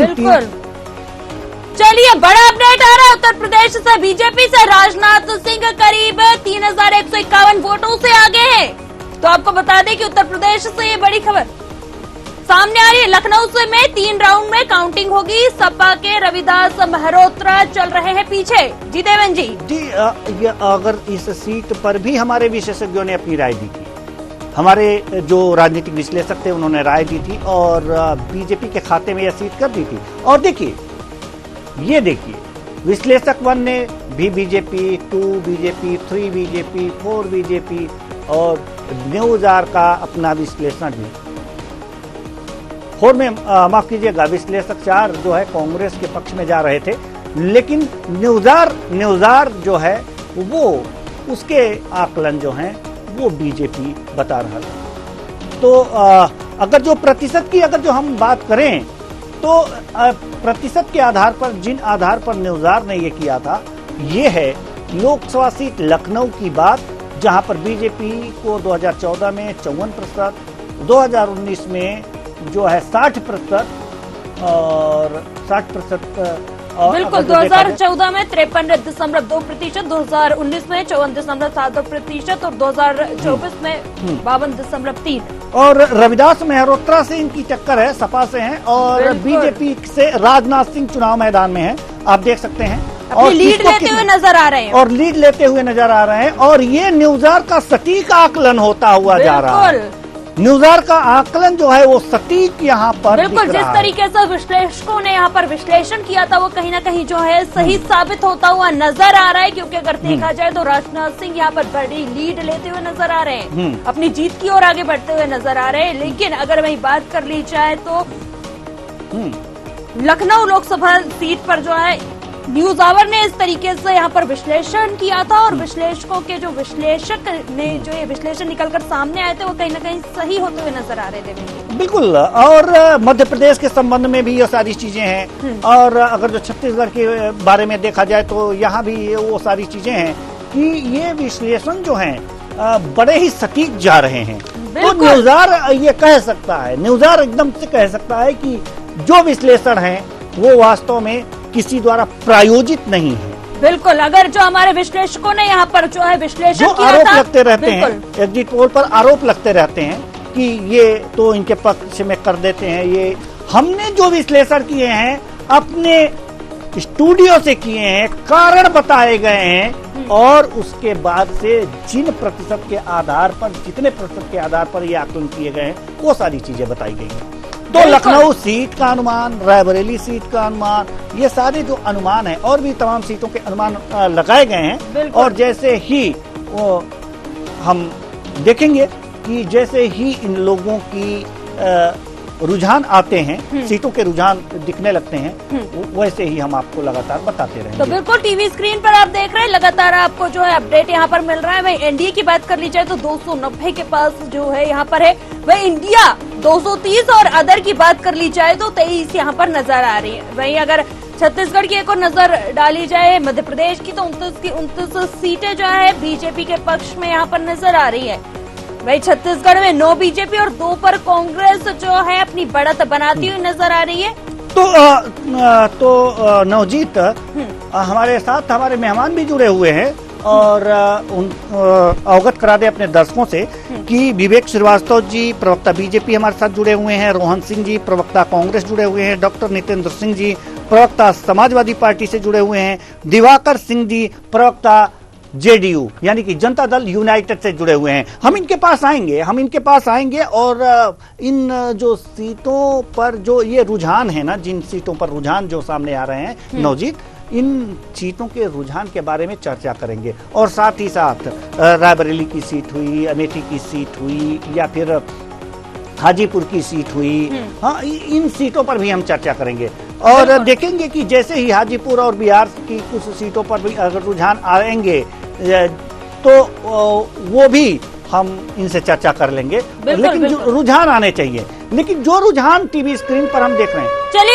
बिल्कुल। चलिए, बड़ा अपडेट आ रहा है उत्तर प्रदेश से। बीजेपी से राजनाथ सिंह करीब 3151 वोटों से आगे हैं। तो आपको बता दें कि उत्तर प्रदेश से ये बड़ी खबर सामने आ रही है। लखनऊ से में 3 राउंड में काउंटिंग होगी। सपा के रविदास मेहरोत्रा चल रहे हैं पीछे। जी देवेन जी। अगर इस सीट पर भी हमारे विशेषज्ञों ने अपनी राय दी थी, हमारे जो राजनीतिक विश्लेषक थे उन्होंने राय दी थी और बीजेपी के खाते में यह सीट कर दी थी। और देखिए, ये देखिए, विश्लेषक 1 ने भी बीजेपी, 2 बीजेपी, 3 बीजेपी, 4 बीजेपी और न्यूज आवर का अपना विश्लेषण भी। 4 में माफ कीजिएगा, विश्लेषक 4 जो है कांग्रेस के पक्ष में जा रहे थे, लेकिन न्यूज आवर जो है वो उसके आकलन जो हैं वो बीजेपी बता रहा था। तो अगर जो प्रतिशत की अगर जो हम बात करें तो प्रतिशत के आधार पर, जिन आधार पर न्यूज आवर ने ये किया था, ये है लोकसभा सीट लखनऊ की बात, जहां पर बीजेपी को 2014 में 54%, 2019 में जो है 60% और 60%। बिल्कुल, 2014 में 53.2%, 2019 में 54.72% और 2024 में 52.3%। और रविदास मेहरोत्रा से इनकी टक्कर है, सपा से हैं, और बीजेपी से राजनाथ सिंह चुनाव मैदान में हैं, आप देख सकते हैं। और लीड लेते हुए नजर आ रहे हैं, और लीड लेते हुए नजर आ रहे हैं। और ये न्यूज आवर का सटीक आकलन होता हुआ जा रहा है। न्यूज आवर का आकलन जो है वो सटीक यहाँ पर बिल्कुल, जिस तरीके से विश्लेषकों ने यहाँ पर विश्लेषण किया था वो कहीं ना कहीं जो है सही साबित होता हुआ नजर आ रहा है। क्योंकि अगर देखा जाए तो राजनाथ सिंह यहाँ पर बड़ी लीड लेते हुए नजर आ रहे हैं, अपनी जीत की ओर आगे बढ़ते हुए नजर आ रहे हैं। लेकिन अगर वही बात कर ली जाए तो लखनऊ लोकसभा सीट पर जो है न्यूज आवर ने इस तरीके से यहाँ पर विश्लेषण किया था, और विश्लेषकों के जो विश्लेषक ने जो ये विश्लेषण निकलकर सामने आए थे वो कहीं ना कहीं सही होते हुए नजर आ रहे थे। बिल्कुल। और मध्य प्रदेश के संबंध में भी ये सारी चीजें हैं, और अगर जो छत्तीसगढ़ के बारे में देखा जाए तो यहाँ भी वो सारी चीजें हैं कि ये विश्लेषण जो है बड़े ही सटीक जा रहे हैं। तो न्यूज आवर ये कह सकता है, न्यूज आवर एकदम से कह सकता है कि जो विश्लेषण है वो वास्तव में किसी द्वारा प्रायोजित नहीं है। बिल्कुल, अगर जो हमारे विश्लेषकों ने यहाँ पर जो है विश्लेषण जो किया आरोप था, लगते रहते हैं, एग्जिट पोल पर आरोप लगते रहते हैं कि ये तो इनके पक्ष में कर देते हैं। ये हमने जो विश्लेषण किए हैं अपने स्टूडियो से किए हैं, कारण बताए गए हैं, और उसके बाद से जिन प्रतिशत के आधार पर, जितने प्रतिशत के आधार पर ये आकलन किए गए हैं वो सारी चीजें बताई गई हैं। तो लखनऊ सीट का अनुमान, रायबरेली सीट का अनुमान, ये सारे जो अनुमान है और भी तमाम सीटों के अनुमान लगाए गए हैं। और जैसे ही वो हम देखेंगे कि जैसे ही इन लोगों की रुझान आते हैं, सीटों के रुझान दिखने लगते हैं, वैसे ही हम आपको लगातार बताते रहेंगे। तो बिल्कुल टीवी स्क्रीन पर आप देख रहे हैं, लगातार आपको जो है अपडेट यहाँ पर मिल रहा है। वही एनडीए की बात कर ली जाए तो 290 के पास जो है यहाँ पर है, वही इंडिया 230, और अदर की बात कर ली जाए तो 23 यहाँ पर नजर आ रही है। वही अगर छत्तीसगढ़ की एक और नजर डाली जाए, मध्य प्रदेश की, तो 29 की 29 सीटें जो है बीजेपी के पक्ष में यहाँ पर नजर आ रही है। वही छत्तीसगढ़ में 9 बीजेपी और 2 पर कांग्रेस जो है अपनी बढ़त बनाती हुई नजर आ रही है। तो नवजीत, हमारे साथ हमारे मेहमान भी जुड़े हुए हैं, और अवगत करा दे अपने दर्शकों से कि विवेक श्रीवास्तव जी प्रवक्ता बीजेपी हमारे साथ जुड़े हुए हैं, रोहन सिंह जी प्रवक्ता कांग्रेस जुड़े हुए हैं, डॉक्टर नितेंद्र सिंह जी प्रवक्ता समाजवादी पार्टी से जुड़े हुए हैं, दिवाकर सिंह जी प्रवक्ता जेडीयू यानी कि जनता दल यूनाइटेड से जुड़े हुए हैं। हम इनके पास आएंगे और इन जो सीटों पर जो ये रुझान है ना, जिन सीटों पर रुझान जो सामने आ रहे हैं नवजीत, इन सीटों के रुझान के बारे में चर्चा करेंगे। और साथ ही साथ रायबरेली की सीट हुई, अमेठी की सीट हुई, या फिर हाजीपुर की सीट हुई, हाँ, इन सीटों पर भी हम चर्चा करेंगे। और देखेंगे कि जैसे ही हाजीपुर और बिहार की कुछ सीटों पर भी अगर रुझान आएंगे तो वो भी हम इनसे चर्चा कर लेंगे। लेकिन जो रुझान आने चाहिए, लेकिन जो रुझान टीवी स्क्रीन पर हम देख रहे हैं, चलिए